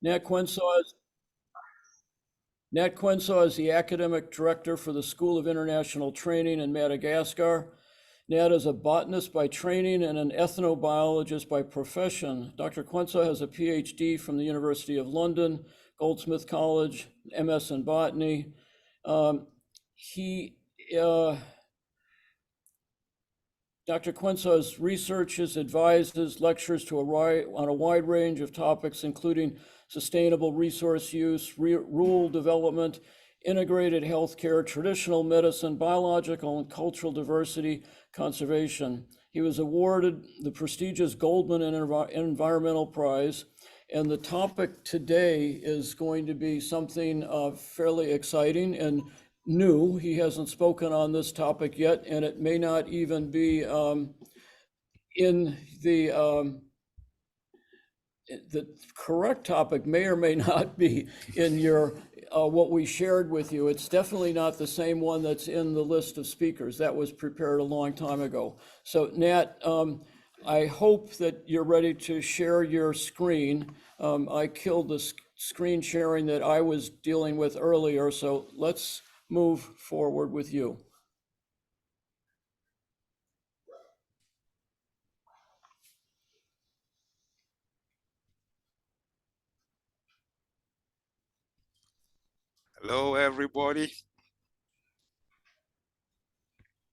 Nat Quansah is, Nat Quansah is the academic director for the School of International Training in Madagascar. Nat is a botanist by training and an ethnobiologist by profession. Dr. Quansah has a PhD from the University of London, Goldsmith College, MS in botany. He Dr. Quansah's researches, advises, lectures on a wide range of topics, including sustainable resource use, rural development, integrated healthcare, traditional medicine, biological and cultural diversity, conservation. He was awarded the prestigious Goldman Environmental Prize. And the topic today is going to be something fairly exciting and new. He hasn't spoken on this topic yet, and it may not even be in the correct topic may or may not be in your what we shared with you. It's definitely not the same one that's in the list of speakers. That was prepared a long time ago. So Nat, I hope that you're ready to share your screen. I killed the screen sharing that I was dealing with earlier, so let's move forward with you. Hello, everybody.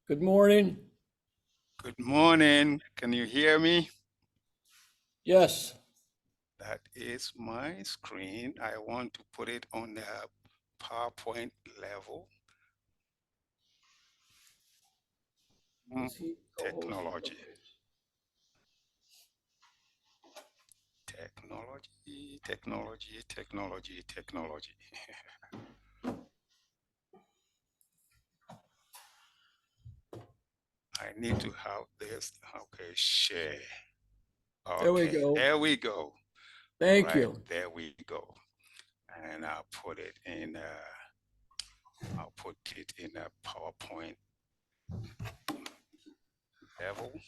Good morning. Good morning. Can you hear me? Yes. That is my screen. I want to put it on the PowerPoint level. Technology. Technology, technology, technology, technology. I need to have this. Okay, share. There we Okay, go. there we go. Thank you. There we go. And I'll put it in a PowerPoint level.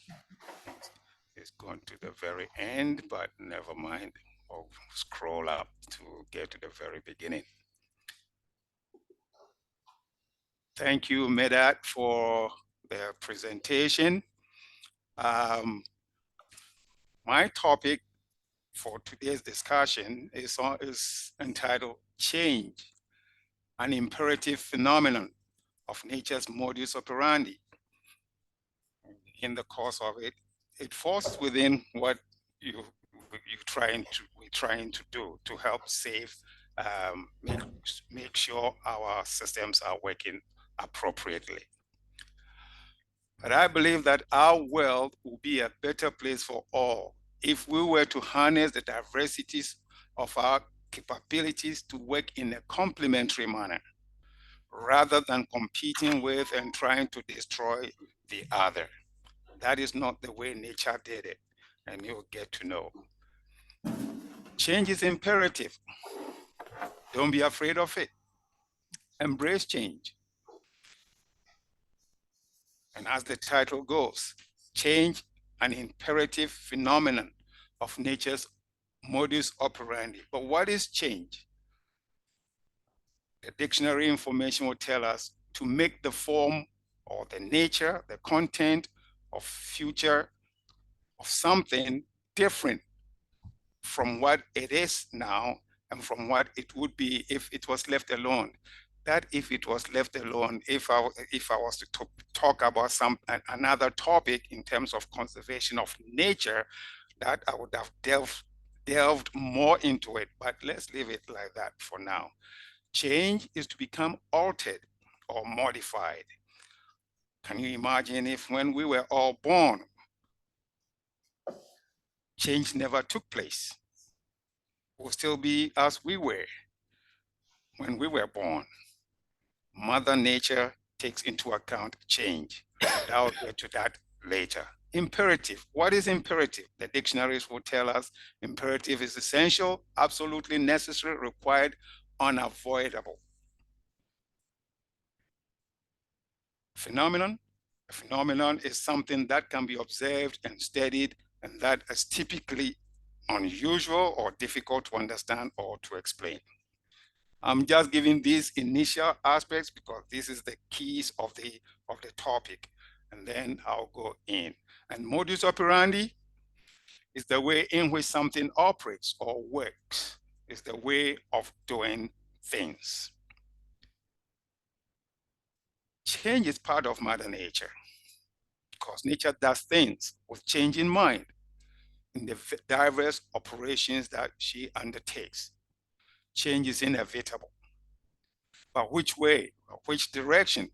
It's gone to the very end, but never mind. I'll scroll up to get to the very beginning. Thank you, Medat, for the presentation. My topic for today's discussion is entitled Change, an Imperative Phenomenon of Nature's Modus Operandi. In the course of it, it falls within what we're trying to do to help save, make sure our systems are working appropriately. But I believe that our world will be a better place for all if we were to harness the diversities of our capabilities to work in a complementary manner, rather than competing with and trying to destroy the other. That is not the way nature did it, and you'll get to know. Change is imperative. Don't be afraid of it. Embrace change. And as the title goes, change, an imperative phenomenon of nature's modus operandi. But what is change? The dictionary information will tell us to make the form or the nature, the content of future of something different from what it is now and from what it would be if it was left alone. That if it was left alone, if I was to talk about another topic in terms of conservation of nature, that I would have delved more into it, but let's leave it like that for now. Change is to become altered or modified. Can you imagine if when we were all born, change never took place? We'll still be as we were when we were born. Mother Nature takes into account change. I'll get to that later. Imperative. What is imperative? The dictionaries will tell us imperative is essential, absolutely necessary, required, unavoidable. Phenomenon. A phenomenon is something that can be observed and studied, and that is typically unusual or difficult to understand or to explain. I'm just giving these initial aspects because this is the keys of the topic, and then I'll go in. And modus operandi is the way in which something operates or works. It's the way of doing things. Change is part of Mother Nature because nature does things with change in mind in the diverse operations that she undertakes. Change is inevitable. But which way or which direction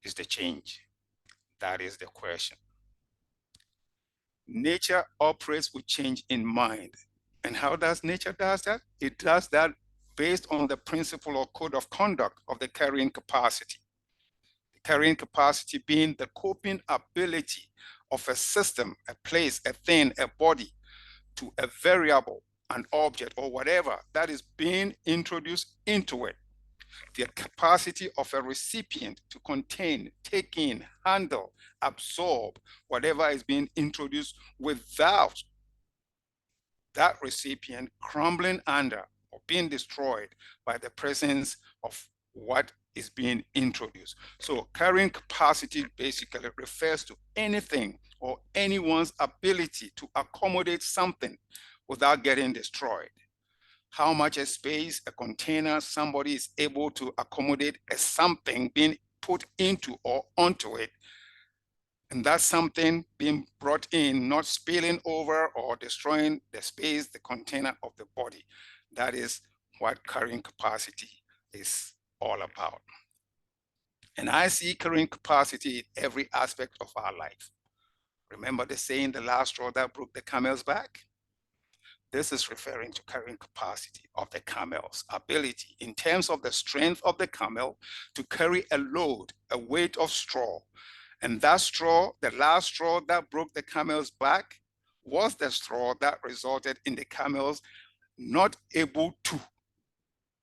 is the change? That is the question. Nature operates with change in mind. And how does nature does that? It does that based on the principle or code of conduct of the carrying capacity. The carrying capacity being the coping ability of a system, a place, a thing, a body to a variable, an object, or whatever that is being introduced into it. The capacity of a recipient to contain, take in, handle, absorb whatever is being introduced without that recipient crumbling under or being destroyed by the presence of what is being introduced. So carrying capacity basically refers to anything or anyone's ability to accommodate something without getting destroyed. How much a space, a container, somebody is able to accommodate a something being put into or onto it. And that's something being brought in, not spilling over or destroying the space, the container of the body. That is what carrying capacity is all about. And I see carrying capacity in every aspect of our life. Remember the saying, the last straw that broke the camel's back? This is referring to carrying capacity of the camel's ability in terms of the strength of the camel to carry a load, a weight of straw. And that straw, the last straw that broke the camel's back, was the straw that resulted in the camels not able to,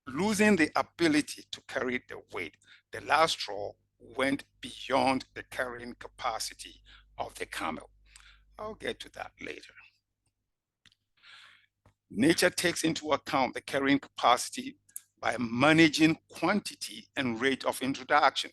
losing the ability to carry the weight. The last straw went beyond the carrying capacity of the camel. I'll get to that later. Nature takes into account the carrying capacity by managing quantity and rate of introduction.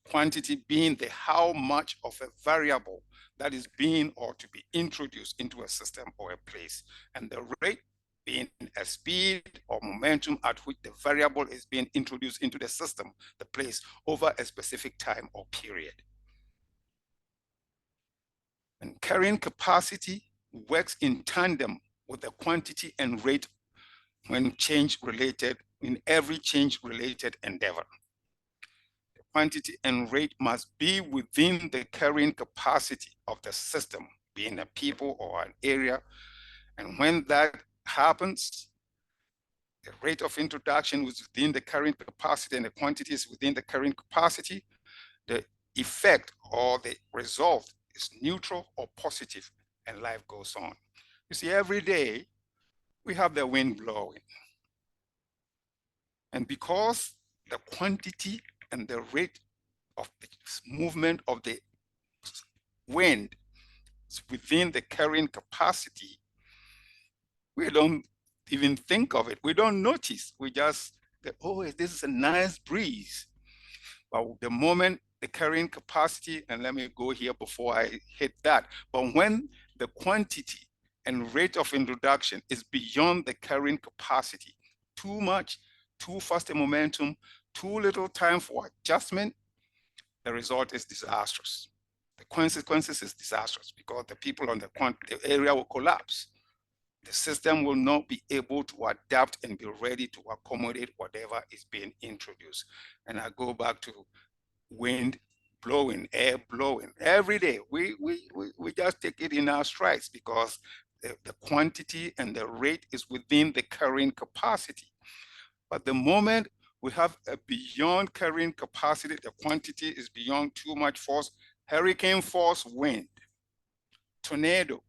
Quantity being the how much of a variable that is being or to be introduced into a system or a place, and the rate being a speed or momentum at which the variable is being introduced into the system, the place, over a specific time or period. And carrying capacity works in tandem with the quantity and rate when change related, in every change related endeavor. The quantity and rate must be within the carrying capacity of the system, being a people or an area. And when that happens, the rate of introduction is within the carrying capacity and the quantity is within the carrying capacity, the effect or the result is neutral or positive, and life goes on. You see, every day we have the wind blowing. And because the quantity and the rate of the movement of the wind is within the carrying capacity, we don't even think of it. We don't notice. We just, oh, this is a nice breeze. But the moment the carrying capacity, and let me go here before I hit that, but when the quantity and rate of introduction is beyond the carrying capacity, too much, too fast a momentum, too little time for adjustment, the result is disastrous. The consequences is disastrous because the people on the area will collapse. The system will not be able to adapt and be ready to accommodate whatever is being introduced. And I go back to wind blowing, air blowing. Every day, we just take it in our strides because the quantity and the rate is within the carrying capacity. But the moment we have a beyond carrying capacity, the quantity is beyond too much force, hurricane force wind, tornado,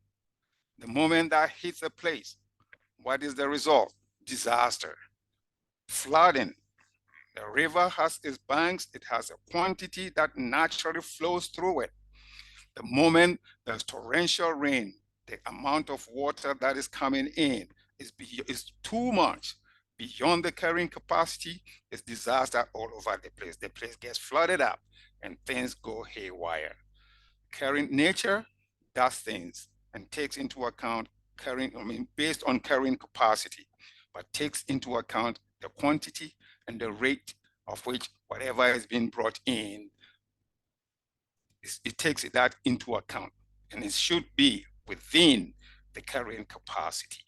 the moment that hits a place, what is the result? Disaster. Flooding. The river has its banks, it has a quantity that naturally flows through it. The moment there's torrential rain, the amount of water that is coming in is too much, beyond the carrying capacity, it's disaster all over the place. The place gets flooded up and things go haywire. Nature does things and takes into account based on carrying capacity, but takes into account the quantity and the rate of which whatever is being brought in, it takes that into account, and it should be within the carrying capacity.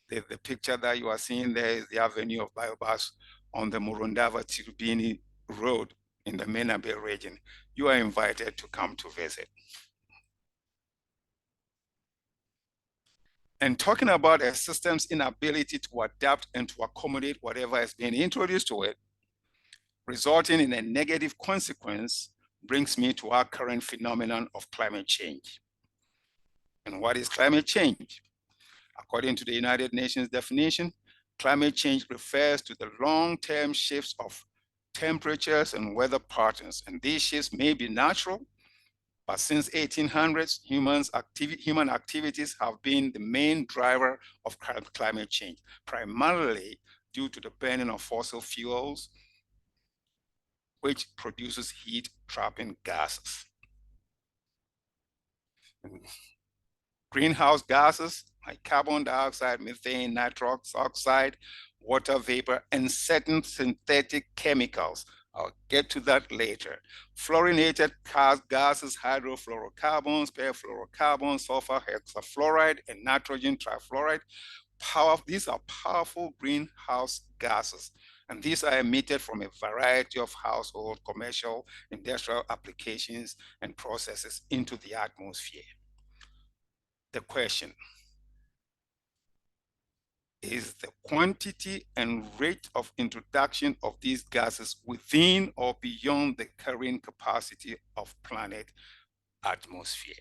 The picture that you are seeing there is the avenue of Biobas on the Murundava Tirubini Road in the Mena Bay region. You are invited to come to visit. And talking about a system's inability to adapt and to accommodate whatever is being introduced to it, resulting in a negative consequence, brings me to our current phenomenon of climate change. And what is climate change? According to the United Nations definition, climate change refers to the long-term shifts of temperatures and weather patterns. And these shifts may be natural, but since 1800s, human activities have been the main driver of climate change, primarily due to the burning of fossil fuels, which produces heat-trapping gases. Greenhouse gases like carbon dioxide, methane, nitrous oxide, water vapor, and certain synthetic chemicals. I'll get to that later. Fluorinated gases, hydrofluorocarbons, perfluorocarbons, sulfur hexafluoride, and nitrogen trifluoride. These are powerful greenhouse gases, and these are emitted from a variety of household, commercial, industrial applications and processes into the atmosphere. The question is the quantity and rate of introduction of these gases within or beyond the carrying capacity of planet atmosphere.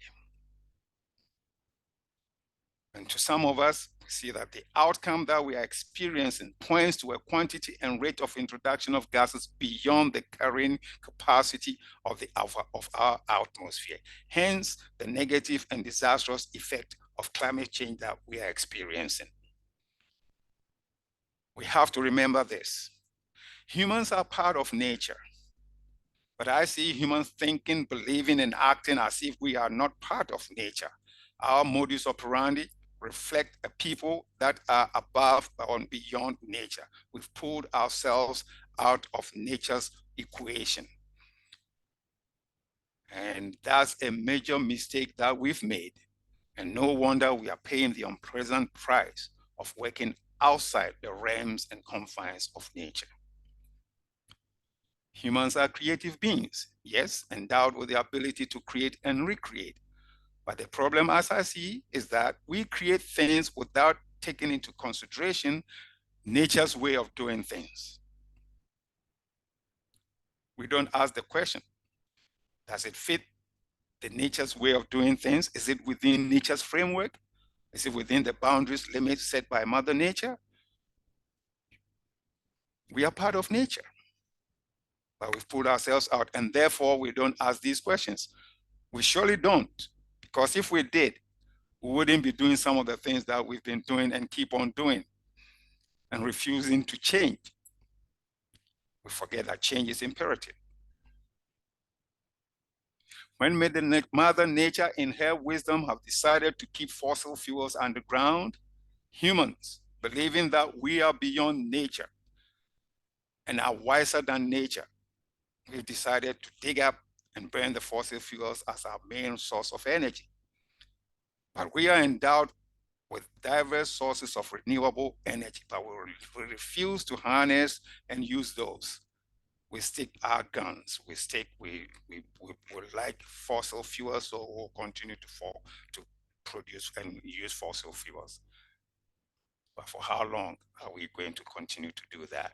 And to some of us, we see that the outcome that we are experiencing points to a quantity and rate of introduction of gases beyond the carrying capacity of our atmosphere. Hence, the negative and disastrous effect of climate change that we are experiencing. We have to remember this. Humans are part of nature, but I see humans thinking, believing, and acting as if we are not part of nature. Our modus operandi reflect a people that are above and beyond nature. We've pulled ourselves out of nature's equation. And that's a major mistake that we've made. And no wonder we are paying the unpleasant price of working outside the realms and confines of nature. Humans are creative beings, yes, endowed with the ability to create and recreate. But the problem, as I see, is that we create things without taking into consideration nature's way of doing things. We don't ask the question, does it fit the nature's way of doing things? Is it within nature's framework? Is it within the boundaries, limits set by Mother Nature? We are part of nature, but we've pulled ourselves out, and therefore we don't ask these questions. We surely don't, because if we did, we wouldn't be doing some of the things that we've been doing and keep on doing and refusing to change. We forget that change is imperative. When Mother Nature in her wisdom have decided to keep fossil fuels underground, humans, believing that we are beyond nature and are wiser than nature, we decided to dig up and burn the fossil fuels as our main source of energy. But we are endowed with diverse sources of renewable energy, but we refuse to harness and use those. We stick our guns. We like fossil fuels, so we'll continue to produce and use fossil fuels. But for how long are we going to continue to do that?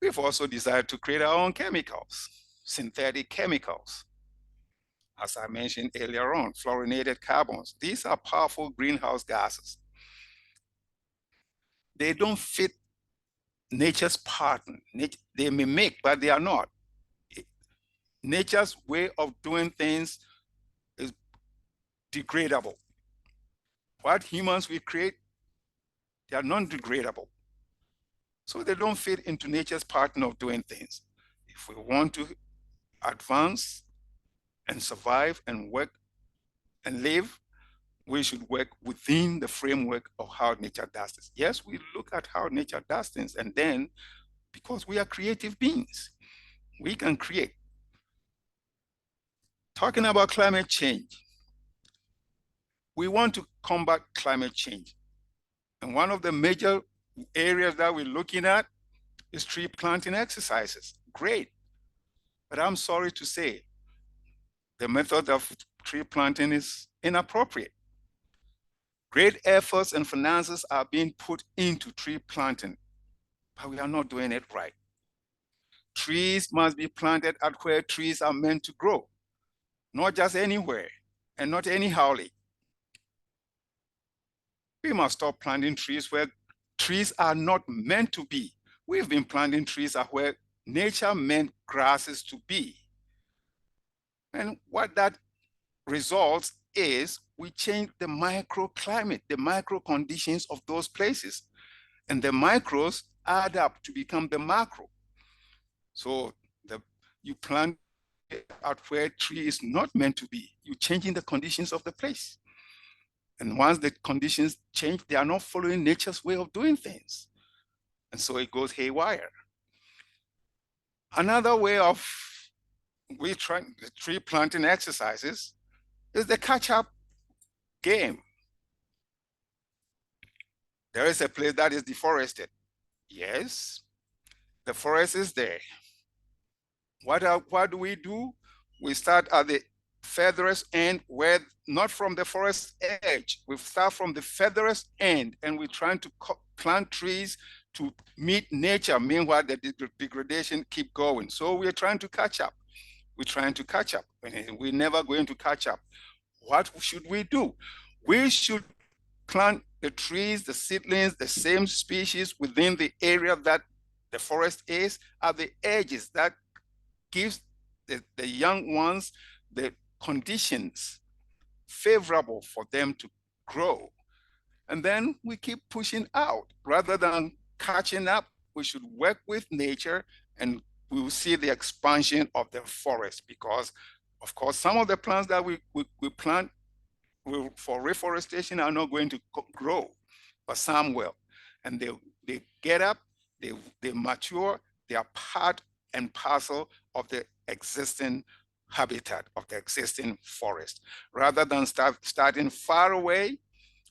We've also decided to create our own chemicals, synthetic chemicals. As I mentioned earlier on, fluorinated carbons. These are powerful greenhouse gases. They don't fit nature's pattern. They mimic, but they are not. Nature's way of doing things degradable. What humans we create, they are non-degradable. So they don't fit into nature's pattern of doing things. If we want to advance and survive and work and live, we should work within the framework of how nature does this. Yes, we look at how nature does things, and then because we are creative beings, we can create. Talking about climate change, we want to combat climate change. And one of the major areas that we're looking at is tree planting exercises. Great. But I'm sorry to say, the method of tree planting is inappropriate. Great efforts and finances are being put into tree planting, but we are not doing it right. Trees must be planted at where trees are meant to grow, not just anywhere and not anyhowly. We must stop planting trees where trees are not meant to be. We've been planting trees at where nature meant grasses to be. And what that results is we change the microclimate, the micro conditions of those places. And the micros add up to become the macro. So you plant at where tree is not meant to be. You're changing the conditions of the place. And once the conditions change, they are not following nature's way of doing things. And so it goes haywire. Another way of the tree planting exercises is the catch-up game. There is a place that is deforested. Yes, the forest is there. What do? We start at the furthest end, where not from the forest edge. We start from the furthest end, and we're trying to plant trees to meet nature. Meanwhile, the degradation keep going. So we're trying to catch up. We're trying to catch up, and we're never going to catch up. What should we do? We should plant the trees, the seedlings, the same species within the area that the forest is, at the edges. That gives the young ones the conditions favorable for them to grow. And then we keep pushing out. Rather than catching up, we should work with nature, and we will see the expansion of the forest, because of course some of the plants that we plant for reforestation are not going to grow, but some will. And they get up, they mature, they are part and parcel of the existing habitat, of the existing forest, rather than starting far away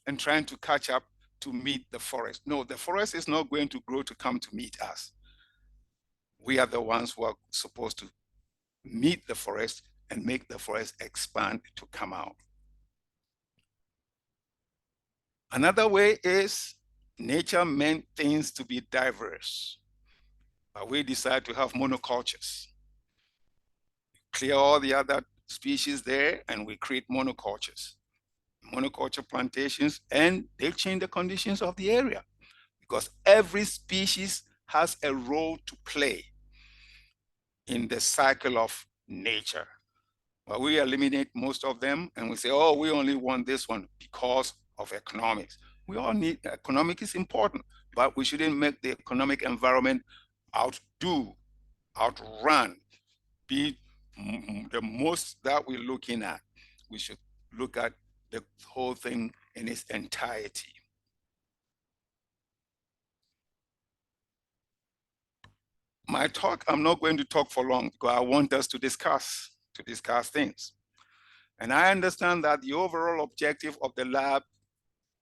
and trying to catch up to meet the forest. No, the forest is not going to grow to come to meet us. We are the ones who are supposed to meet the forest and make the forest expand to come out. Another way is nature meant things to be diverse, but we decide to have monocultures. Clear all the other species there, and we create monocultures. Monoculture plantations, and they change the conditions of the area, because every species has a role to play in the cycle of nature. But we eliminate most of them, and we say, oh, we only want this one because of economics. We all need, economic is important, but we shouldn't make the economic environment outrun, be the most that we're looking at. We should look at the whole thing in its entirety. My talk, I'm not going to talk for long, because I want us to discuss things. And I understand that the overall objective of the lab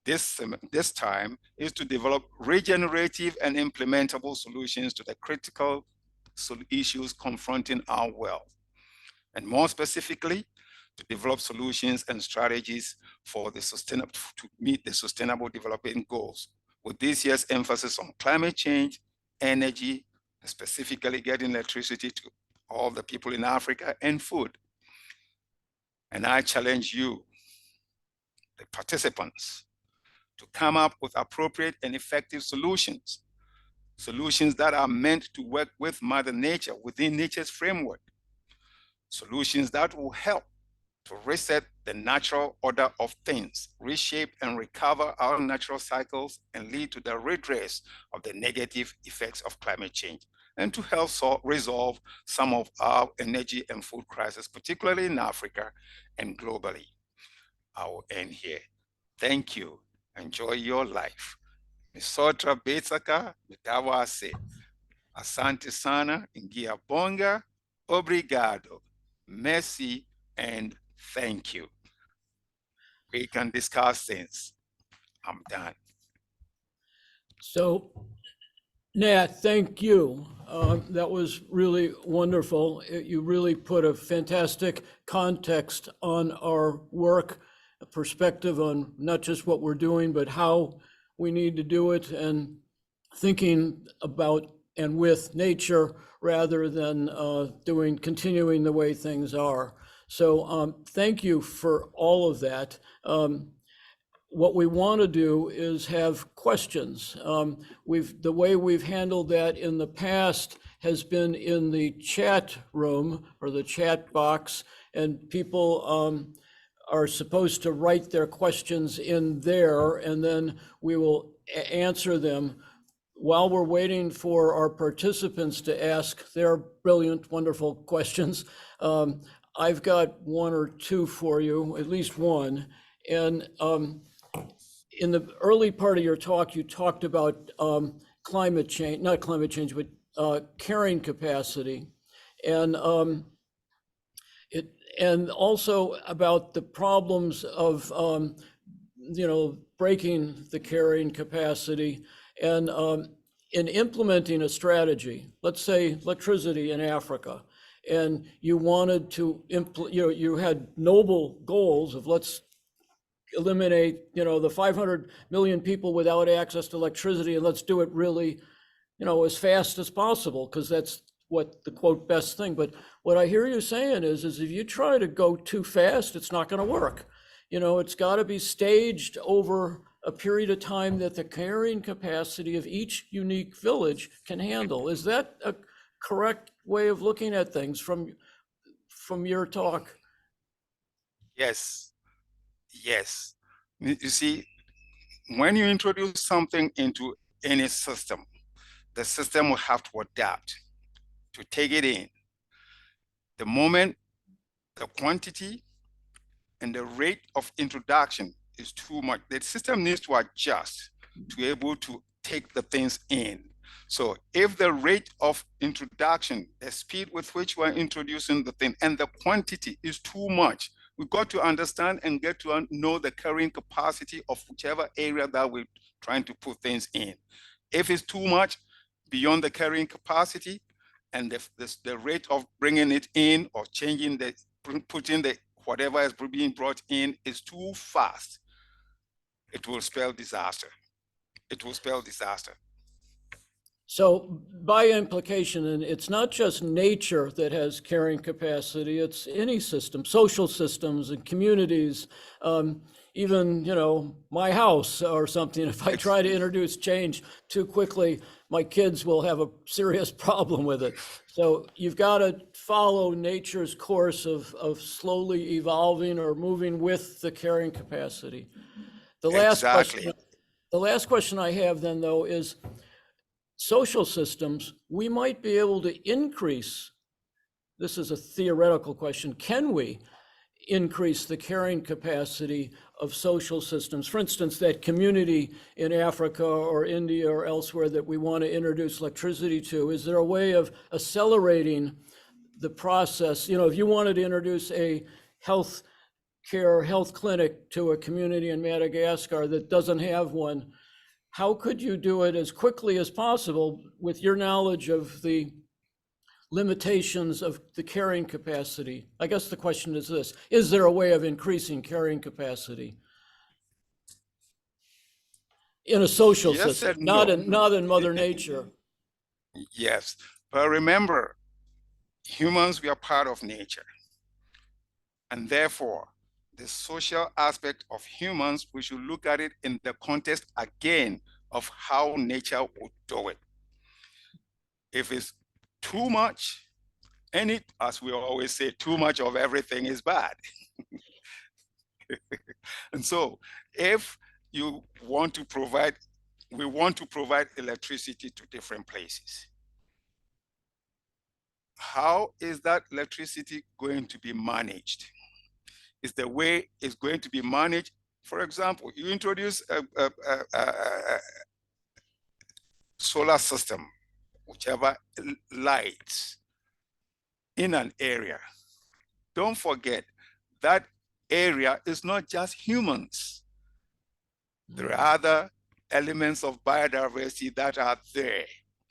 this time is to develop regenerative and implementable solutions to the critical issues confronting our world. And more specifically, to develop solutions and strategies for to meet the sustainable development goals, with this year's emphasis on climate change, energy, specifically getting electricity to all the people in Africa, and food. And I challenge you, the participants, to come up with appropriate and effective solutions that are meant to work with Mother Nature within nature's framework, solutions that will help to reset the natural order of things, reshape and recover our natural cycles, and lead to the redress of the negative effects of climate change, and to help resolve some of our energy and food crisis, particularly in Africa and globally. I will end here. Thank you. Enjoy your life. Misotra Betsaka, Mitawase. Asante sana, Ingia Bonga, Obrigado, Merci, and thank you. We can discuss things. I'm done. So, Nat, thank you. That was really wonderful. You really put a fantastic context on our work, a perspective on not just what we're doing, but how we need to do it, and thinking about and with nature rather than continuing the way things are. So thank you for all of that. What we want to do is have questions. The way we've handled that in the past has been in the chat room or the chat box, and people are supposed to write their questions in there, and then we will answer them. While we're waiting for our participants to ask their brilliant, wonderful questions, I've got one or two for you, at least one. And in the early part of your talk, you talked about climate change, not climate change, but carrying capacity. And and also about the problems of breaking the carrying capacity, and in implementing a strategy, let's say electricity in Africa, and you wanted to you had noble goals of let's eliminate the 500 million people without access to electricity, and let's do it really as fast as possible, because that's what the quote best thing. But what I hear you saying is if you try to go too fast, it's not going to work. It's got to be staged over a period of time that the carrying capacity of each unique village can handle. Is that a correct way of looking at things from your talk? Yes, yes. You see, when you introduce something into any system, the system will have to adapt to take it in. The moment the quantity and the rate of introduction is too much, the system needs to adjust to be able to take the things in. So if the rate of introduction, the speed with which we're introducing the thing, and the quantity is too much, we've got to understand and get to know the carrying capacity of whichever area that we're trying to put things in. If it's too much beyond the carrying capacity, and the rate of bringing it in or changing putting the whatever is being brought in is too fast, it will spell disaster. It will spell disaster. So by implication, and it's not just nature that has carrying capacity, it's any system, social systems and communities, even, my house or something. If I try to introduce change too quickly, my kids will have a serious problem with it. So you've got to follow nature's course of slowly evolving or moving with the carrying capacity. The last question I have then, though, is social systems. We might be able to increase, this is a theoretical question, can we increase the carrying capacity of social systems? For instance, that community in Africa or India or elsewhere that we want to introduce electricity to, is there a way of accelerating the process? If you wanted to introduce a health clinic to a community in Madagascar that doesn't have one, how could you do it as quickly as possible with your knowledge of the limitations of the carrying capacity? I guess the question is this: is there a way of increasing carrying capacity in a social system, not in Mother Nature? Yes, but remember, humans, we are part of nature. And therefore, the social aspect of humans, we should look at it in the context again of how nature would do it. If it's too much, and as we always say, too much of everything is bad. And so if you want to provide, we want to provide electricity to different places. How is that electricity going to be managed? Is the way it's going to be managed. For example, you introduce a solar system, whichever lights in an area. Don't forget that area is not just humans. There are other elements of biodiversity that are there,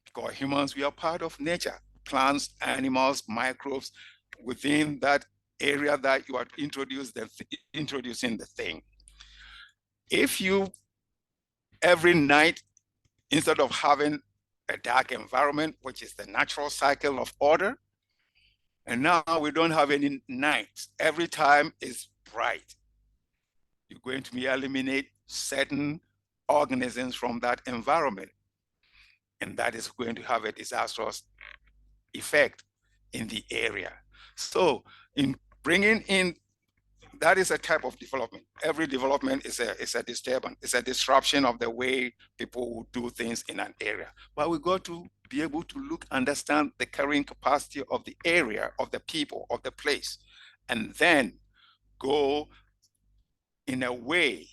because humans, we are part of nature, plants, animals, microbes within that area that you are introducing the thing. If you, every night, instead of having a dark environment, which is the natural cycle of order, and now we don't have any nights, every time is bright, you're going to eliminate certain organisms from that environment. And that is going to have a disastrous effect in the area. So in bringing in, that is a type of development. Every development is a disturbance, it's a disruption of the way people will do things in an area. But we got to be able to look, understand the carrying capacity of the area, of the people, of the place, and then go in a way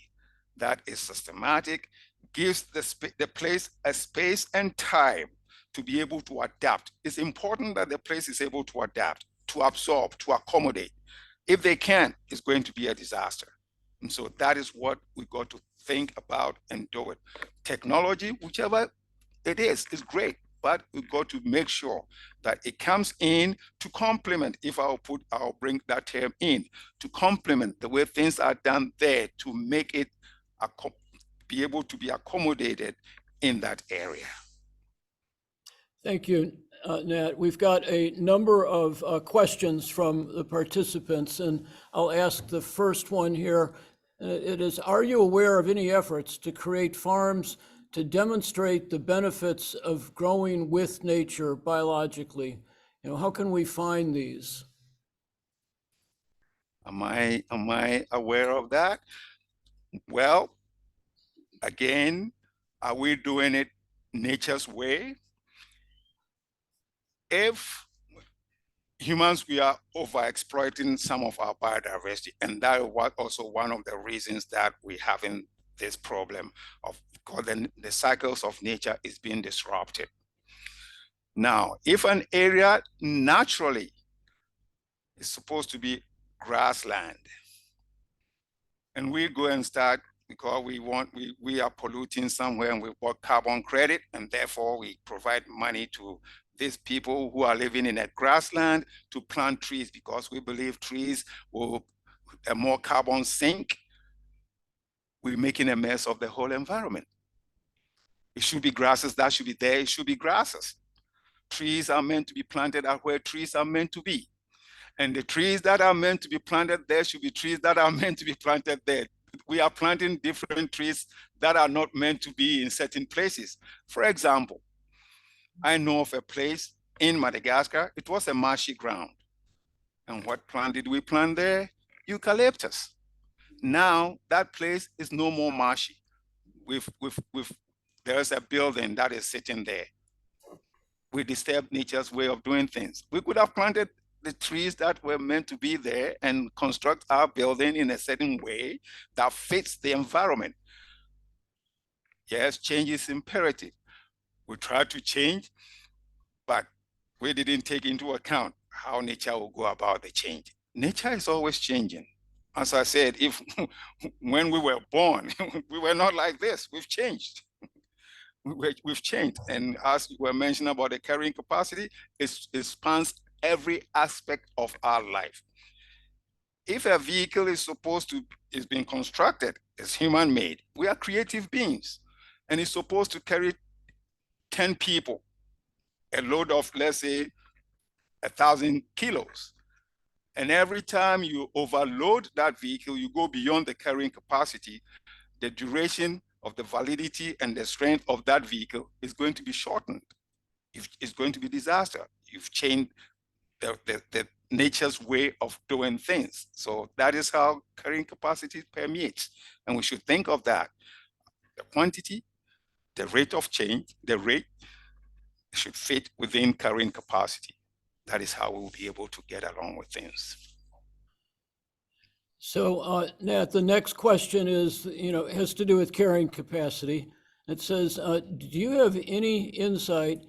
that is systematic, gives the place a space and time to be able to adapt. It's important that the place is able to adapt, to absorb, to accommodate. If they can't, it's going to be a disaster. And so that is what we got to think about and do it. Technology, whichever it is great, but we've got to make sure that it comes in to complement, if I'll bring that term in, to complement the way things are done there, to make it be able to be accommodated in that area. Thank you, Nat. We've got a number of questions from the participants, and I'll ask the first one here. It is, are you aware of any efforts to create farms to demonstrate the benefits of growing with nature biologically? You know, how can we find these? Am I aware of that? Well, again, are we doing it nature's way? If humans, we are overexploiting some of our biodiversity, and that was also one of the reasons that we're having this problem of, because the cycles of nature is being disrupted. Now, if an area naturally is supposed to be grassland, and we go and start, because we are polluting somewhere and we want carbon credit, and therefore we provide money to these people who are living in a grassland to plant trees, because we believe trees will more carbon sink. We're making a mess of the whole environment. It should be grasses that should be there, it should be grasses. Trees are meant to be planted at where trees are meant to be. And the trees that are meant to be planted there should be trees that are meant to be planted there. We are planting different trees that are not meant to be in certain places. For example, I know of a place in Madagascar, it was a marshy ground. And what plant did we plant there? Eucalyptus. Now that place is no more marshy. There's a building that is sitting there. We disturb nature's way of doing things. We could have planted the trees that were meant to be there and construct our building in a certain way that fits the environment. Yes, change is imperative. We try to change, but we didn't take into account how nature will go about the change. Nature is always changing. As I said, if when we were born, we were not like this, we've changed. We've changed. And as you were mentioning about the carrying capacity, it spans every aspect of our life. If a vehicle is being constructed, it's human made. We are creative beings, and it's supposed to carry 10 people, a load of, let's say, 1,000 kilos. And every time you overload that vehicle, you go beyond the carrying capacity, the duration of the validity and the strength of that vehicle is going to be shortened. It's going to be disaster. You've changed nature's way of doing things. So that is how carrying capacity permeates. And we should think of that. The quantity, the rate of change, the rate should fit within carrying capacity. That is how we'll be able to get along with things. So, Nat, the next question is, has to do with carrying capacity. It says, do you have any insight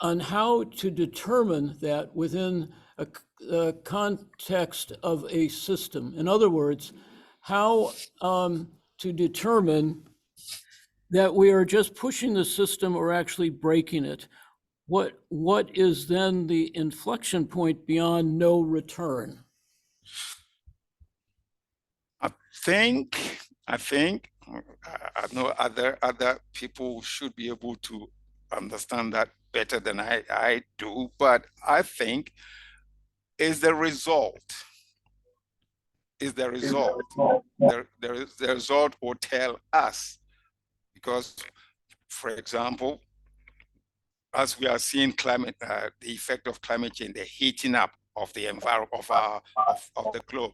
on how to determine that within a context of a system? In other words, how to determine that we are just pushing the system or actually breaking it? What is then the inflection point beyond no return? I know other people should be able to understand that better than I do, but I think is the result. The result will tell us, because, for example, as we are seeing the effect of climate change, the heating up of the environment of the globe,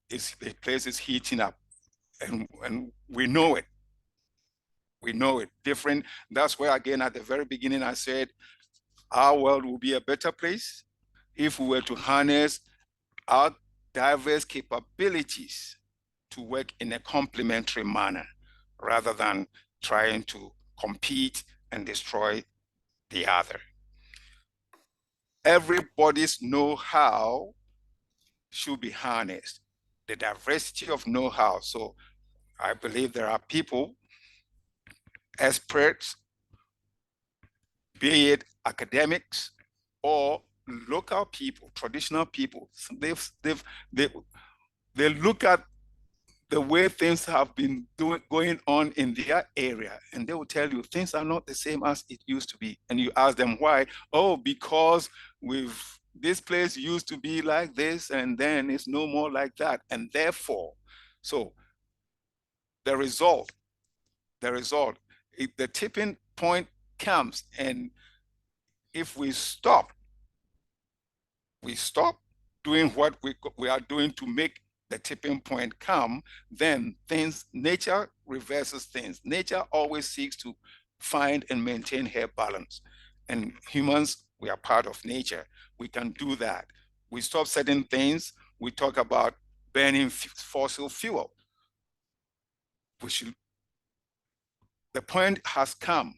the place is heating up, and we know it. We know it. Different. That's where, again, at the very beginning, I said our world will be a better place if we were to harness our diverse capabilities to work in a complementary manner rather than trying to compete and destroy the other. Everybody's know-how should be harnessed, the diversity of know-how. So I believe there are people, experts, be it academics or local people, traditional people. They look at the way things have been going on in their area, and they will tell you things are not the same as it used to be. And you ask them why? Oh, because this place used to be like this, and then it's no more like that. And therefore, so the result, the tipping point comes, and if we stop doing what we are doing to make the tipping point come, then nature reverses things. Nature always seeks to find and maintain her balance. And humans, we are part of nature. We can do that. We stop certain things. We talk about burning fossil fuel. The point has come,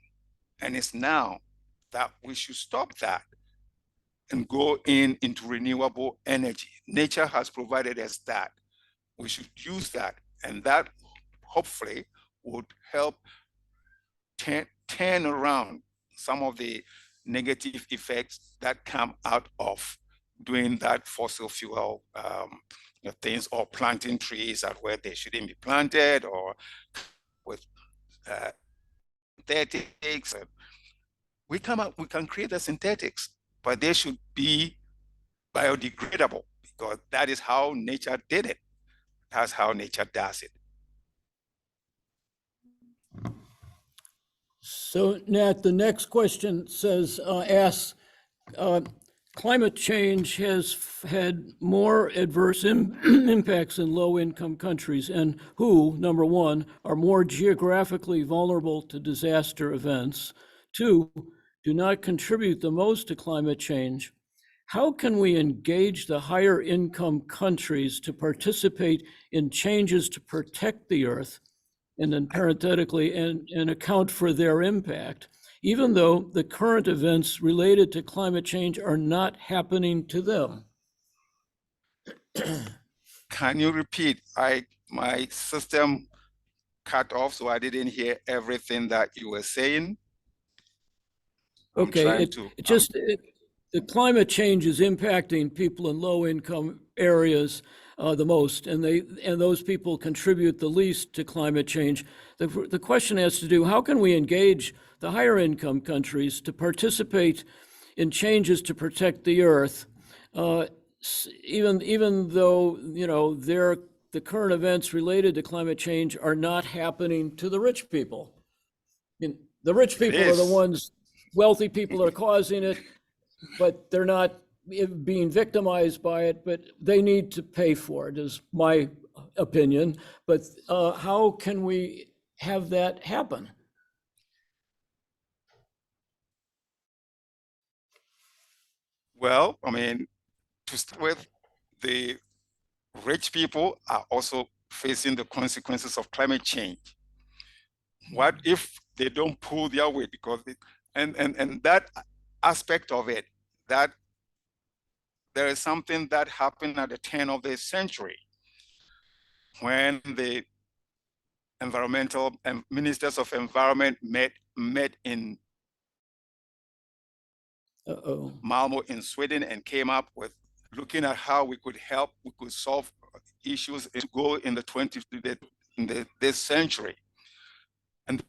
and it's now that we should stop that and go into renewable energy. Nature has provided us that. We should use that, and that hopefully would help turn around some of the negative effects that come out of doing that fossil fuel things, or planting trees at where they shouldn't be planted, or with synthetics. We can create the synthetics, but they should be biodegradable, because that is how nature did it. That's how nature does it. So, Nat, the next question asks, climate change has had more adverse impacts in low-income countries, and who, number one, are more geographically vulnerable to disaster events. Two, do not contribute the most to climate change. How can we engage the higher income countries to participate in changes to protect the Earth, and then parenthetically, and account for their impact, even though the current events related to climate change are not happening to them? Can you repeat? My system cut off, so I didn't hear everything that you were saying. Okay, the climate change is impacting people in low-income areas the most, and those people contribute the least to climate change. The question has to do, how can we engage the higher income countries to participate in changes to protect the Earth, even though the current events related to climate change are not happening to the rich people? I mean, the rich people are the ones, wealthy people are causing it, but they're not being victimized by it, but they need to pay for it, is my opinion. But how can we have that happen? Well, I mean, to start with, the rich people are also facing the consequences of climate change. What if they don't pull their weight? Because and that aspect of it, that there is something that happened at the turn of the century when the environmental and ministers of environment met in Malmo in Sweden and came up with looking at how we could help, we could solve issues to go in the 20th, in this century. And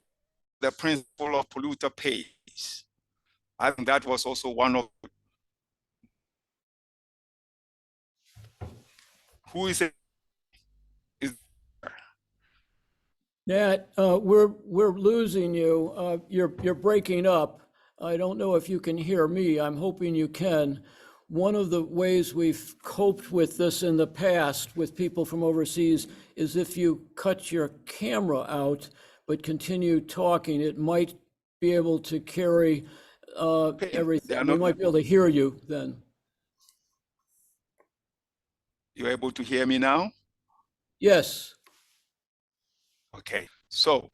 the principle of polluter pays. I think that was also one of who is it? Nat, we're losing you. You're breaking up. I don't know if you can hear me. I'm hoping you can. One of the ways we've coped with this in the past with people from overseas is if you cut your camera out but continue talking, it might be able to carry everything. We might be able to hear you then. You're able to hear me now? Yes. Okay, so.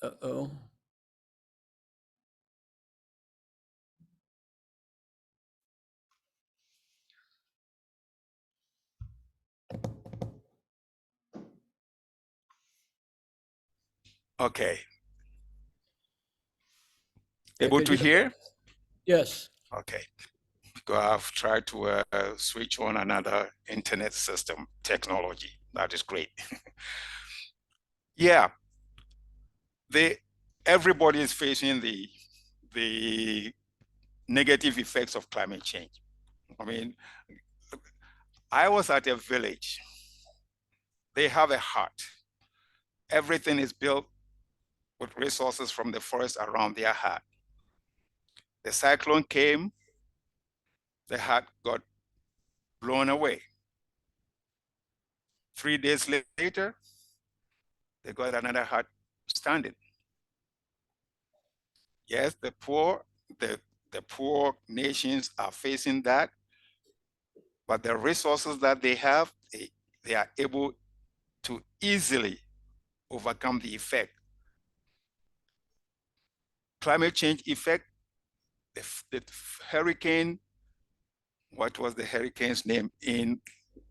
Uh-oh. Okay. Yeah, Able could to you? hear? Yes. Okay. Because I've tried to switch on another internet system technology. That is great. Yeah. Everybody is facing the negative effects of climate change. I mean, I was at a village. They have a hut. Everything is built with resources from the forest around their hut. The cyclone came, the hut got blown away. 3 days later, they got another hut standing. Yes, the poor nations are facing that, but the resources that they have, they are able to easily overcome the effect. Climate change effect, the hurricane, what was the hurricane's name in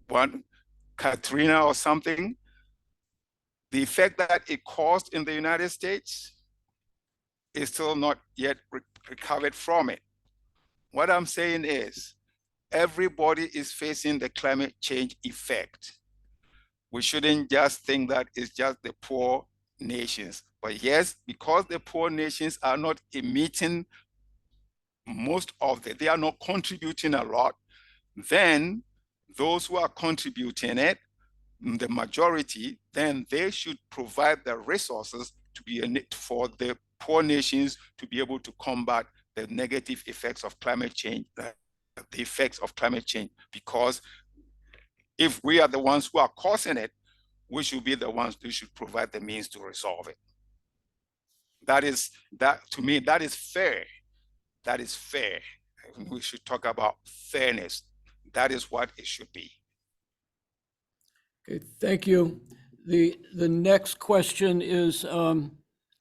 one, Katrina or something, the effect that it caused in the United States is still not yet recovered from it. What I'm saying is, everybody is facing the climate change effect. We shouldn't just think that it's just the poor nations. But yes, because the poor nations are not emitting they are not contributing a lot, then those who are contributing it, the majority, then they should provide the resources to be for the poor nations to be able to combat the negative effects of climate change, the effects of climate change. Because if we are the ones who are causing it, we should be the ones who should provide the means to resolve it. To me, that is fair. That is fair. We should talk about fairness. That is what it should be. Okay, thank you. The next question is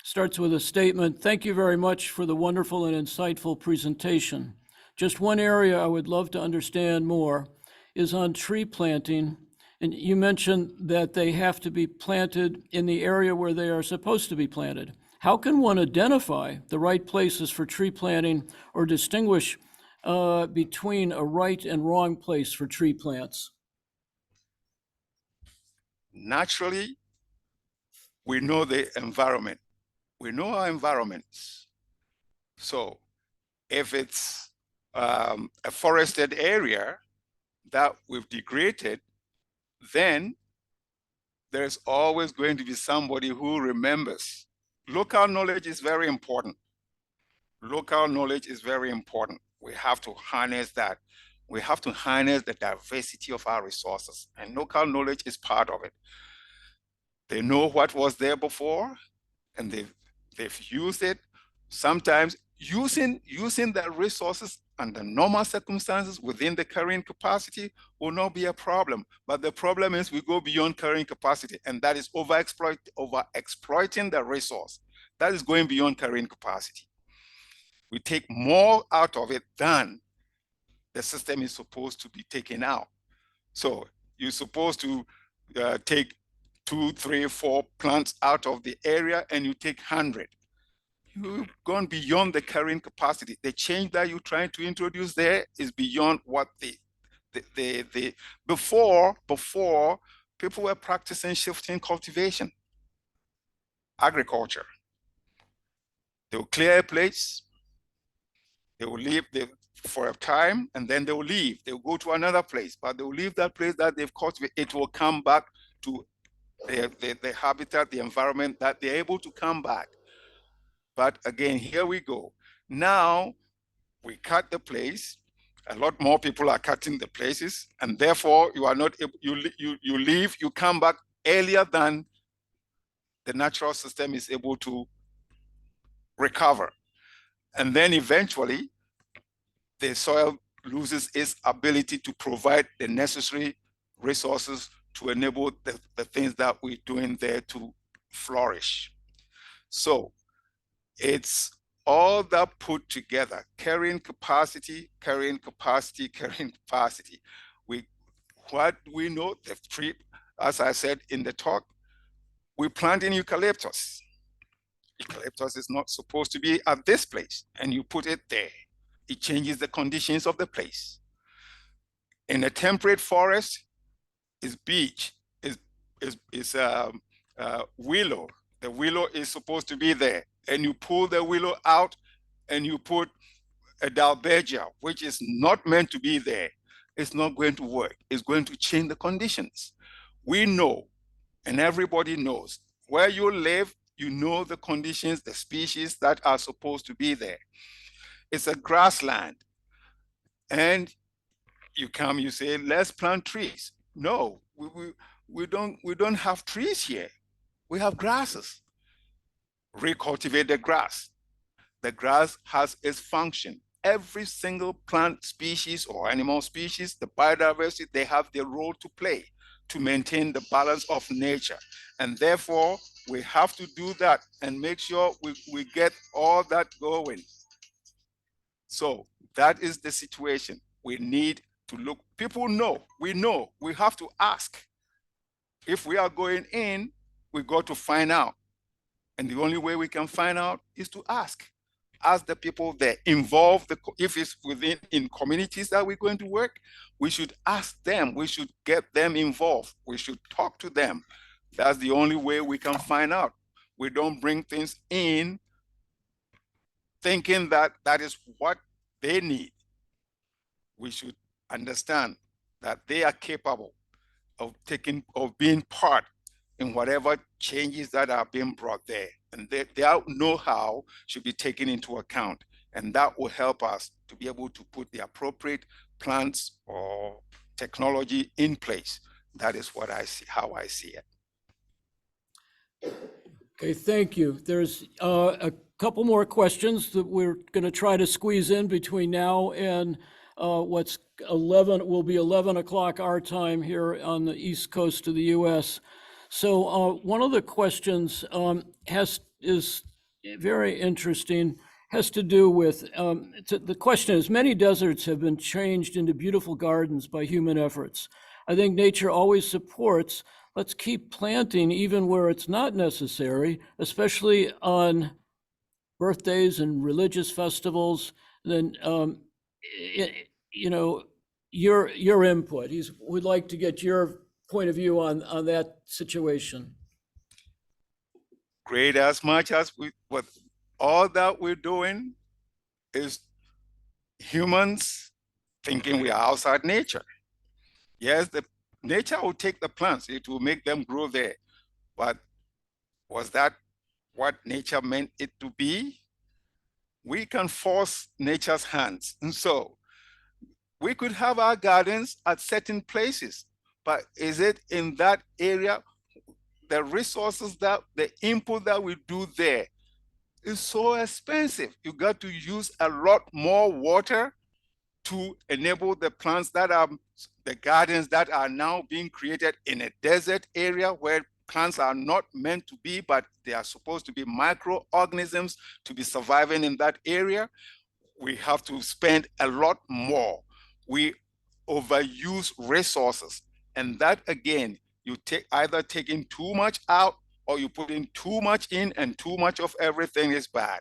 starts with a statement. Thank you very much for the wonderful and insightful presentation. Just one area I would love to understand more is on tree planting. And you mentioned that they have to be planted in the area where they are supposed to be planted. How can one identify the right places for tree planting or distinguish between a right and wrong place for tree plants? Naturally, we know the environment. We know our environments. So if it's a forested area that we've degraded, then there's always going to be somebody who remembers. Local knowledge is very important. local knowledge is very important. We have to harness that. We have to harness the diversity of our resources, and local knowledge is part of it. They know what was there before, and they've used it. Sometimes using the resources under normal circumstances within the carrying capacity will not be a problem. But the problem is we go beyond carrying capacity, and that is over exploiting the resource. That is going beyond carrying capacity. We take more out of it than the system is supposed to be taken out. So you're supposed to take 2, 3, 4 plants out of the area, and you take 100. You've gone beyond the carrying capacity. The change that you're trying to introduce there is beyond what before people were practicing shifting cultivation, agriculture. They will clear a place, they will leave for a time, and then they will leave. They will go to another place, but they will leave that place that they've cultivated. It will come back to the habitat, the environment that they're able to come back. But again, here we go. Now we cut the place. A lot more people are cutting the places, and therefore you are not able, you leave, you come back earlier than the natural system is able to recover. And then eventually the soil loses its ability to provide the necessary resources to enable the things that we're doing there to flourish. So it's all that put together, carrying capacity, carrying capacity, carrying capacity. What we know, the tree, as I said in the talk, we're planting eucalyptus. Eucalyptus is not supposed to be at this place, and you put it there. It changes the conditions of the place. In a temperate forest, is beech, is willow. The willow is supposed to be there, and you pull the willow out, and you put a dalbergia, which is not meant to be there. It's not going to work. It's going to change the conditions. We know, and everybody knows, where you live, you know the conditions, the species that are supposed to be there. It's a grassland, and you come, you say, let's plant trees. No, we don't have trees here. We have grasses. Recultivate the grass. The grass has its function. Every single plant species or animal species, the biodiversity, they have their role to play to maintain the balance of nature. And therefore, we have to do that and make sure we get all that going. So that is the situation. We need to look. People know, we have to ask. If we are going in, we got to find out. And the only way we can find out is to ask. Ask the people that involve if it's in communities that we're going to work, we should ask them. We should get them involved. We should talk to them. That's the only way we can find out. We don't bring things in thinking that that is what they need. We should understand that they are capable of being part in whatever changes that are being brought there. And their know-how should be taken into account. And that will help us to be able to put the appropriate plants or technology in place. That is what I see, how I see it. Okay, thank you. There's a couple more questions that we're going to try to squeeze in between now and what's 11, will be 11 o'clock our time here on the East Coast of the US. So one of the questions is very interesting, has to do with, the question is, many deserts have been changed into beautiful gardens by human efforts. I think nature always supports, let's keep planting even where it's not necessary, especially on birthdays and religious festivals. Then, you know, your input. We'd like to get your point of view on that situation. Great, as much as but all that we're doing is humans thinking we are outside nature. Yes, the nature will take the plants, it will make them grow there. But was that what nature meant it to be? we can force nature's hands. And so we could have our gardens at certain places, but is it in that area, the resources that, the input that we do there is so expensive. You got to use a lot more water to enable the plants that are, the gardens that are now being created in a desert area where plants are not meant to be, but they are supposed to be microorganisms to be surviving in that area. We have to spend a lot more. We overuse resources. And that again, you take either taking too much out or you put in too much in, and too much of everything is bad.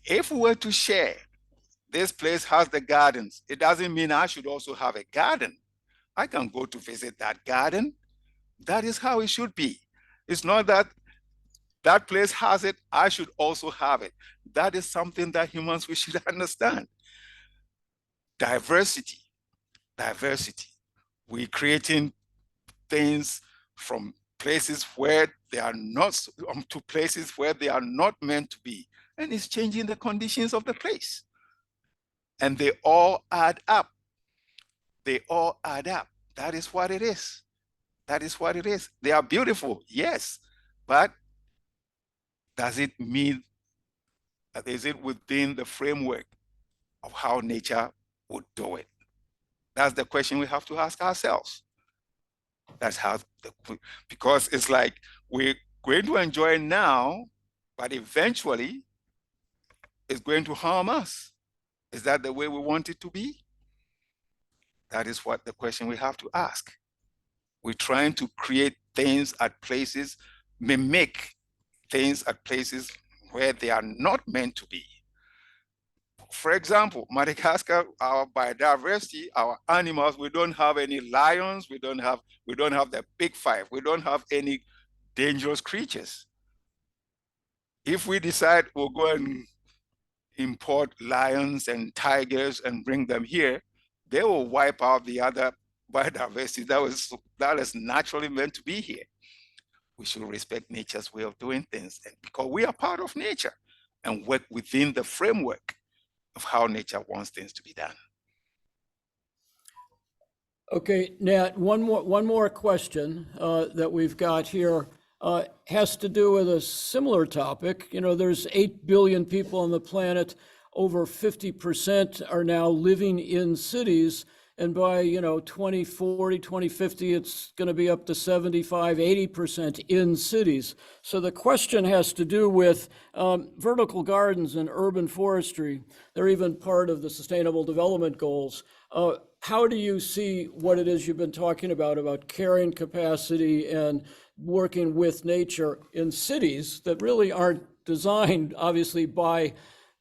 If we were to share, this place has the gardens, it doesn't mean I should also have a garden. I can go to visit that garden. That is how it should be. It's not that that place has it, I should also have it. That is something that humans, we should understand. Diversity, diversity. We're creating things from places where they are not, to places where they are not meant to be. And it's changing the conditions of the place. And they all add up. They all add up. That is what it is. That is what it is. They are beautiful, yes, but does it mean, is it within the framework of how nature would do it? That's the question we have to ask ourselves. That's how, because it's like we're going to enjoy it now, but eventually it's going to harm us. Is that the way we want it to be? That is what the question we have to ask. We're trying to create things at places, mimic things at places where they are not meant to be. For example, Madagascar, our biodiversity, our animals, we don't have any lions, we don't have the big five, we don't have any dangerous creatures. If we decide we'll go and import lions and tigers and bring them here, they will wipe out the other biodiversity that is naturally meant to be here. We should respect nature's way of doing things, because we are part of nature and work within the framework of how nature wants things to be done. Okay, Nat, one more question that we've got here has to do with a similar topic. You know, there's 8 billion people on the planet. Over 50% are now living in cities. And by, 2040, 2050, it's going to be up to 75, 80% in cities. So the question has to do with vertical gardens and urban forestry. They're even part of the Sustainable Development Goals. How do you see what it is you've been talking about carrying capacity and working with nature in cities that really aren't designed, obviously, by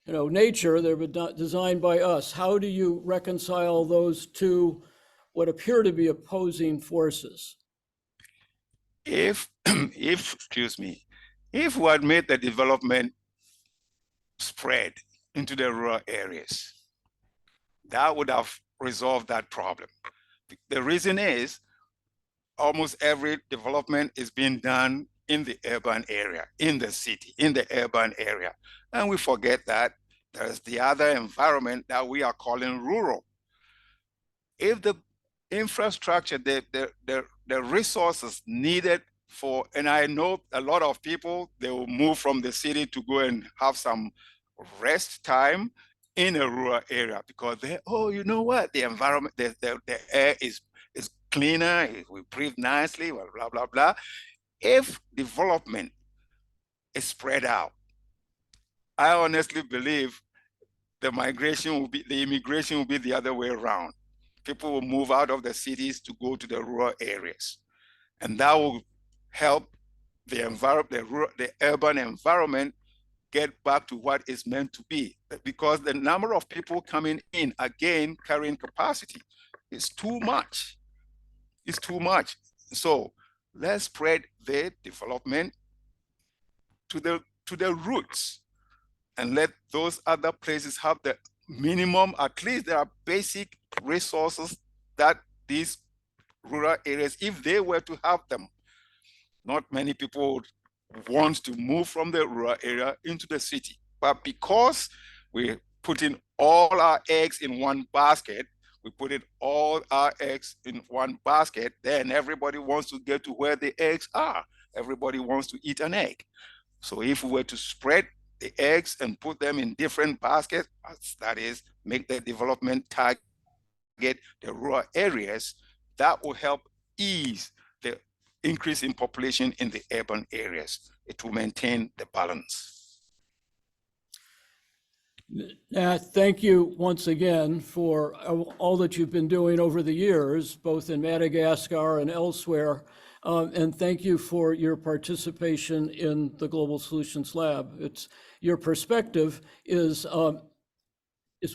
nature, they're designed by us. How do you reconcile those two, what appear to be opposing forces? If we had made the development spread into the rural areas, that would have resolved that problem. The reason is almost every development is being done in the urban area, in the city, in the urban area. And we forget that there's the other environment that we are calling rural. If the infrastructure, the resources needed for, and I know a lot of people, they will move from the city to go and have some rest time in a rural area because they, oh, you know what, the environment, the air is cleaner, we breathe nicely, blah, blah, blah, blah. If development is spread out, I honestly believe the immigration will be the other way around. People will move out of the cities to go to the rural areas. And that will help the urban environment get back to what it's meant to be. Because the number of people coming in, again, carrying capacity is too much. It's too much. So let's spread the development to the roots and let those other places have the minimum, at least there are basic resources that these rural areas, if they were to have them, not many people would wants to move from the rural area into the city. But because we're putting all our eggs in one basket, then everybody wants to get to where the eggs are. Everybody wants to eat an egg. So if we were to spread the eggs and put them in different baskets, that is, make the development target the rural areas, that will help ease the increase in population in the urban areas. It will maintain the balance. Nat, thank you once again for all that you've been doing over the years, both in Madagascar and elsewhere. And thank you for your participation in the Global Solutions Lab. Your perspective is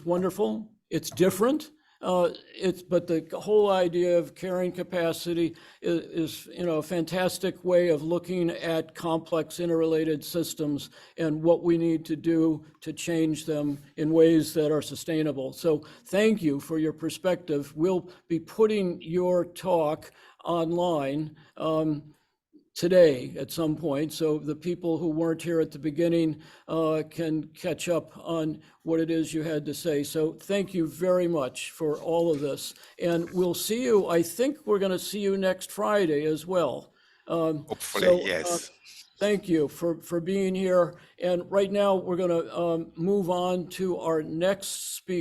wonderful. It's different. But the whole idea of carrying capacity is a fantastic way of looking at complex interrelated systems and what we need to do to change them in ways that are sustainable. So thank you for your perspective. We'll be putting your talk online today at some point, so the people who weren't here at the beginning can catch up on what it is you had to say. So thank you very much for all of this. And we'll see you, I think we're going to see you next Friday as well. Hopefully, yes. Thank you for being here. And right now, we're going to move on to our next speaker.